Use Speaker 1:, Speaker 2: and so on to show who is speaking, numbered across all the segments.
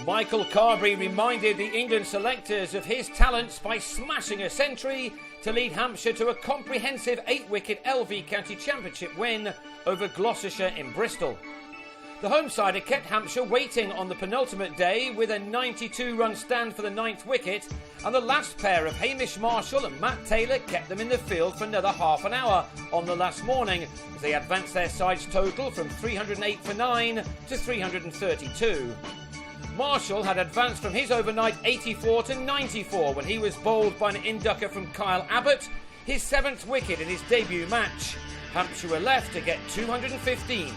Speaker 1: Michael Carberry reminded the England selectors of his talents by smashing a century to lead Hampshire to a comprehensive 8-wicket LV County Championship win over Gloucestershire in Bristol. The home side had kept Hampshire waiting on the penultimate day with a 92-run stand for the 9th wicket, and the last pair of Hamish Marshall and Matt Taylor kept them in the field for another half an hour on the last morning as they advanced their side's total from 308 for 9 to 332. Marshall had advanced from his overnight 84 to 94 when he was bowled by an inducker from Kyle Abbott, his 7th wicket in his debut match. Hampshire were left to get 215.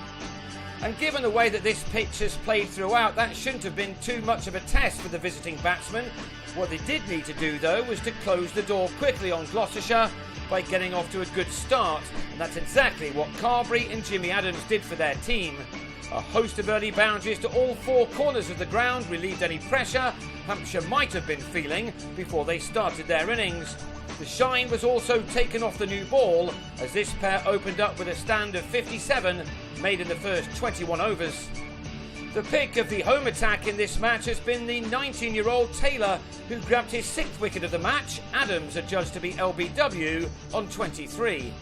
Speaker 1: And given the way that this pitch has played throughout, that shouldn't have been too much of a test for the visiting batsmen. What they did need to do, though, was to close the door quickly on Gloucestershire by getting off to a good start. And that's exactly what Carberry and Jimmy Adams did for their team. A host of early boundaries to all 4 corners of the ground relieved any pressure Hampshire might have been feeling before they started their innings. The shine was also taken off the new ball as this pair opened up with a stand of 57 made in the first 21 overs. The pick of the home attack in this match has been the 19-year-old Taylor, who grabbed his 6th wicket of the match. Adams adjudged to be LBW on 23.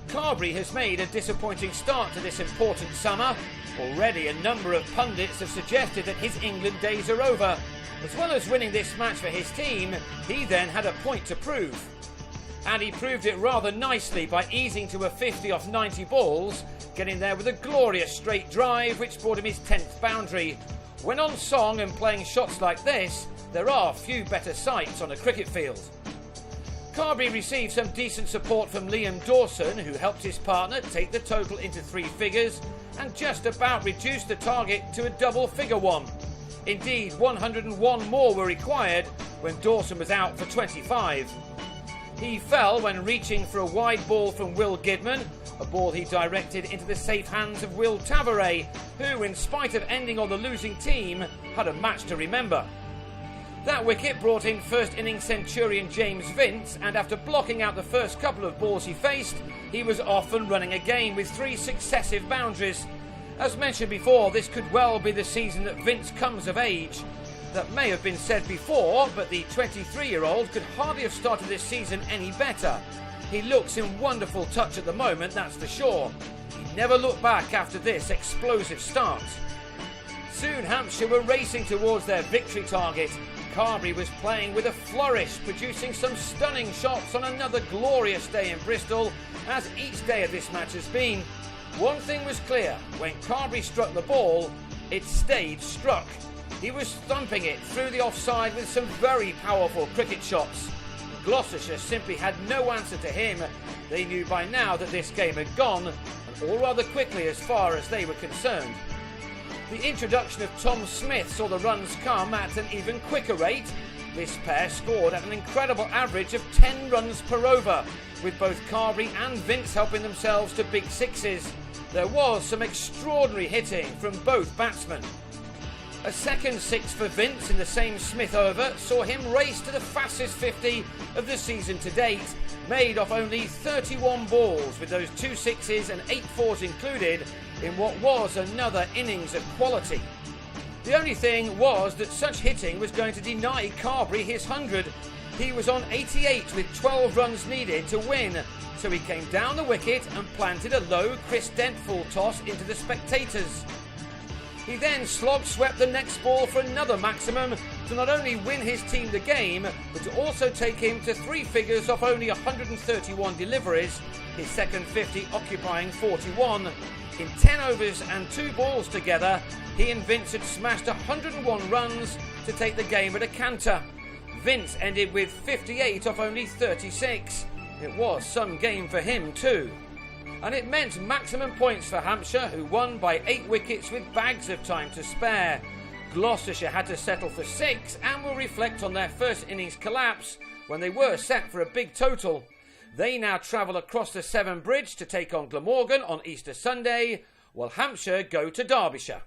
Speaker 1: Carberry has made a disappointing start to this important summer. Already a number of pundits have suggested that his England days are over. As well as winning this match for his team, he then had a point to prove. And he proved it rather nicely by easing to a 50 off 90 balls, getting there with a glorious straight drive which brought him his 10th boundary. When on song and playing shots like this, there are few better sights on a cricket field. Carberry received some decent support from Liam Dawson, who helped his partner take the total into 3 figures and just about reduced the target to a double-figure one. Indeed, 101 more were required when Dawson was out for 25. He fell when reaching for a wide ball from Will Gidman, a ball he directed into the safe hands of Will Tavares, who, in spite of ending on the losing team, had a match to remember. That wicket brought in first innings centurion James Vince, and after blocking out the first couple of balls he faced, he was off and running again with 3 successive boundaries. As mentioned before, this could well be the season that Vince comes of age. That may have been said before, but the 23-year-old could hardly have started this season any better. He looks in wonderful touch at the moment, that's for sure. He never looked back after this explosive start. Soon Hampshire were racing towards their victory target. Carberry was playing with a flourish, producing some stunning shots on another glorious day in Bristol, as each day of this match has been. One thing was clear: when Carberry struck the ball, it stayed struck. He was thumping it through the offside with some very powerful cricket shots. Gloucestershire simply had no answer to him. They knew by now that this game had gone, and all rather quickly as far as they were concerned. The introduction of Tom Smith saw the runs come at an even quicker rate. This pair scored at an incredible average of 10 runs per over, with both Carberry and Vince helping themselves to big sixes. There was some extraordinary hitting from both batsmen. A second 6 for Vince in the same Smith over saw him race to the fastest 50 of the season to date, made off only 31 balls, with those 2 sixes and 8 fours included in what was another innings of quality. The only thing was that such hitting was going to deny Carberry his 100. He was on 88 with 12 runs needed to win, so he came down the wicket and planted a low Chris Dent full toss into the spectators. He then slog-swept the next ball for another maximum to not only win his team the game, but to also take him to 3 figures off only 131 deliveries, his second 50 occupying 41. In 10 overs and 2 balls together, he and Vince had smashed 101 runs to take the game at a canter. Vince ended with 58 off only 36. It was some game for him too. And it meant maximum points for Hampshire, who won by 8 wickets with bags of time to spare. Gloucestershire had to settle for 6 and will reflect on their first innings collapse when they were set for a big total. They now travel across the Severn Bridge to take on Glamorgan on Easter Sunday, while Hampshire go to Derbyshire.